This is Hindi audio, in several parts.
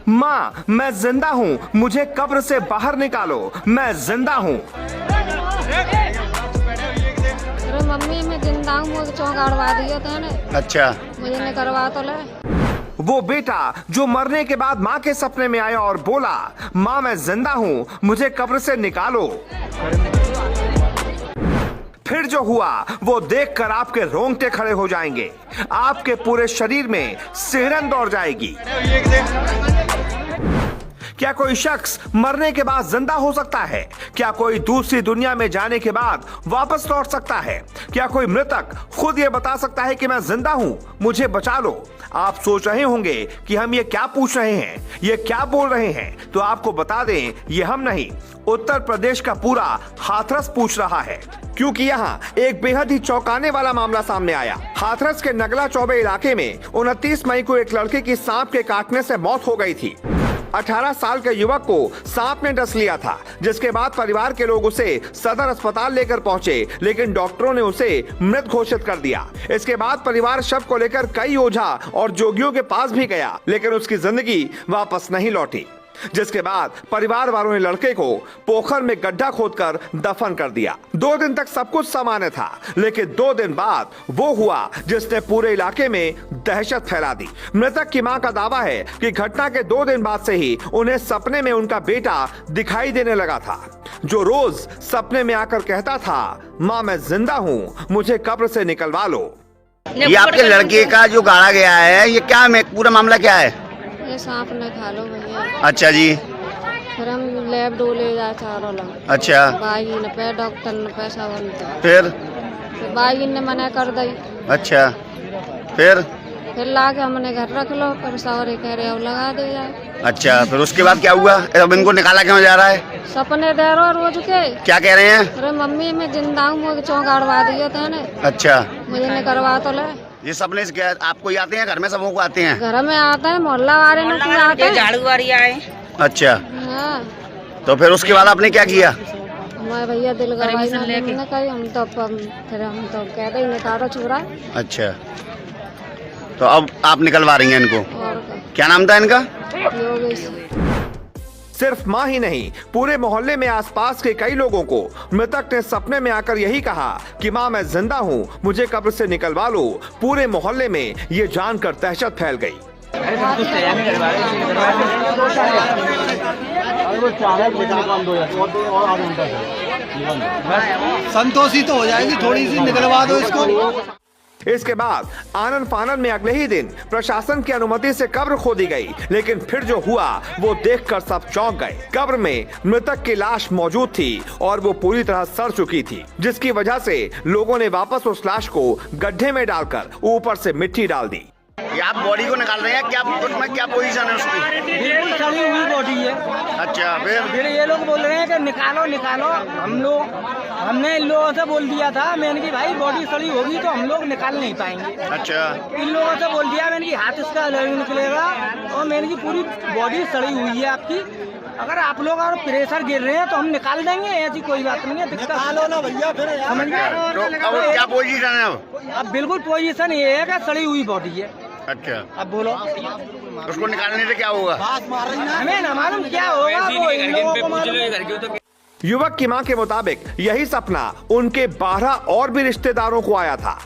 माँ मैं जिंदा हूँ, मुझे कब्र से बाहर निकालो, मैं जिंदा हूँ। अरे मम्मी मैं जिंदा हूँ, मुझे चौंक अड़वा दिया था। अच्छा, मुझे नहीं करवा तो ले। वो बेटा जो मरने के बाद माँ के सपने में आया और बोला, माँ मैं जिंदा हूँ, मुझे कब्र से निकालो। फिर जो हुआ वो देखकर आपके रोंगटे खड़े हो जाएंगे, आपके पूरे शरीर में सिहरन दौड़ जाएगी। क्या कोई शख्स मरने के बाद जिंदा हो सकता है? क्या कोई दूसरी दुनिया में जाने के बाद वापस लौट सकता है? क्या कोई मृतक खुद ये बता सकता है कि मैं जिंदा हूं, मुझे बचा लो? आप सोच रहे होंगे कि हम ये क्या पूछ रहे हैं, ये क्या बोल रहे हैं, तो आपको बता दें ये हम नहीं, उत्तर प्रदेश का पूरा हाथरस पूछ रहा है, क्योंकि यहाँ एक बेहद ही चौंकाने वाला मामला सामने आया। हाथरस के नगला चौबे इलाके में 29 मई को एक लड़के की सांप के काटने से मौत हो गई थी। 18 साल के युवक को सांप ने डस लिया था, जिसके बाद परिवार के लोग उसे सदर अस्पताल लेकर पहुंचे, लेकिन डॉक्टरों ने उसे मृत घोषित कर दिया। इसके बाद परिवार शव को लेकर कई ओझा और जोगियों के पास भी गया, लेकिन उसकी जिंदगी वापस नहीं लौटी। जिसके बाद परिवार वालों ने लड़के को पोखर में गड्ढा खोदकर दफन कर दिया। 2 दिन तक सब कुछ सामान्य था, लेकिन 2 दिन बाद वो हुआ जिसने पूरे इलाके में दहशत फैला दी। मृतक की मां का दावा है कि घटना के 2 दिन बाद से ही उन्हें सपने में उनका बेटा दिखाई देने लगा था, जो रोज सपने में आकर कहता था, माँ मैं जिंदा हूँ, मुझे कब्र से निकलवा लो। ये आपके लड़के का जो गाड़ा गया है, ये क्या पूरा मामला क्या है? ये सांप ने खा लो भैया। अच्छा जी। फिर हम लैब डोले जा चारों लोग। अच्छा। बागी ने पे डॉक्टर ने पैसा बनता। फिर बागी ने मना कर दी। अच्छा। फिर ला के हमने घर रख लो, फिर सवरे कह रहे अब लगा दे जाए। अच्छा, फिर उसके बाद क्या हुआ? अब इनको निकाला क्यों जा रहा है? सपने दे रहे रोज के। क्या कह रहे हैं? अरे मम्मी मैं जिंदा हूँ, मुझे चौंक अड़वा दिया था। अच्छा, मुझे नहीं करवा तो ले। ये सपने से क्या आपको ही आते हैं? घर में सबों को आते हैं? घर में आता है, मोहल्ला वाले लोग आते हैं, झाड़ू वाली आए। अच्छा, हाँ। तो फिर उसके बाद आपने क्या किया? मैं भैया दिल गवाई ना कही, हम तो फिर हम तो कह रहे निकालो छुरा। अच्छा, तो अब आप निकलवा रही हैं इनको? और क्या नाम था इनका? योगेश। सिर्फ माँ ही नहीं, पूरे मोहल्ले में आसपास के कई लोगों को मृतक ने सपने में आकर यही कहा कि माँ मैं जिंदा हूँ, मुझे कब्र से निकलवा लो। पूरे मोहल्ले में ये जानकर दहशत फैल गई। संतोषी तो हो जाएगी, थोड़ी सी निकलवा दो इसको। इसके बाद आनन फानन में अगले ही दिन प्रशासन की अनुमति से कब्र खोदी गई, लेकिन फिर जो हुआ वो देखकर सब चौंक गए। कब्र में मृतक की लाश मौजूद थी और वो पूरी तरह सड़ चुकी थी, जिसकी वजह से लोगों ने वापस उस लाश को गड्ढे में डालकर ऊपर से मिट्टी डाल दी। ये आप बॉडी को निकाल रहे हैं, क्या उसमें क्या पोजीशन है उसकी? बिल्कुल सड़ी हुई बॉडी है। अच्छा, फिर ये लोग बोल रहे हैं कि निकालो निकालो। हमने इन लोगों से बोल दिया था, मैंने की भाई बॉडी सड़ी होगी तो हम लोग निकाल नहीं पाएंगे। अच्छा, इन लोगों से बोल दिया मैंने की हाथ इसका नहीं निकलेगा, और मैंने की पूरी बॉडी सड़ी हुई है आपकी, अगर आप लोग और प्रेशर गिर रहे हैं तो हम निकाल देंगे, ऐसी कोई बात नहीं है। निकालो ना भैया, फिर समझ गए? तो अब क्या पोजीशन है? अब बिल्कुल पोजीशन ये है कि सड़ी हुई बॉडी है। अच्छा, अब बोलो उसको निकालने से क्या होगा? हमें ना मालूम क्या होगा, वो इन लोगों को मालूम। युवक की मां के मुताबिक यही सपना उनके 12 और भी रिश्तेदारों को आया था।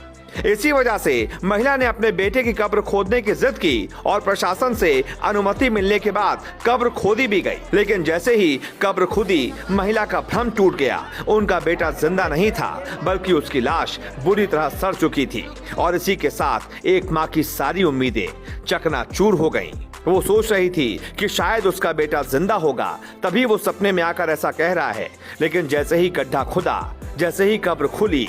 इसी वजह से महिला ने अपने बेटे की कब्र खोदने की जिद की और प्रशासन से अनुमति मिलने के बाद कब्र खोदी भी गई। लेकिन जैसे ही कब्र खुदी, महिला का भ्रम टूट गया। उनका बेटा जिंदा नहीं था, बल्कि उसकी लाश बुरी तरह सड़ चुकी थी और इसी के साथ एक माँ की सारी उम्मीदें चकनाचूर हो गईं। वो सोच रही थी कि शायद उसका बेटा जिंदा होगा, तभी वो सपने में आकर ऐसा कह रहा है। लेकिन जैसे ही गड्ढा खुदा, जैसे ही कब्र खुली,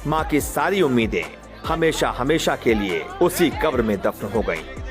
माँ की सारी उम्मीदें हमेशा हमेशा के लिए उसी कब्र में दफन हो गईं।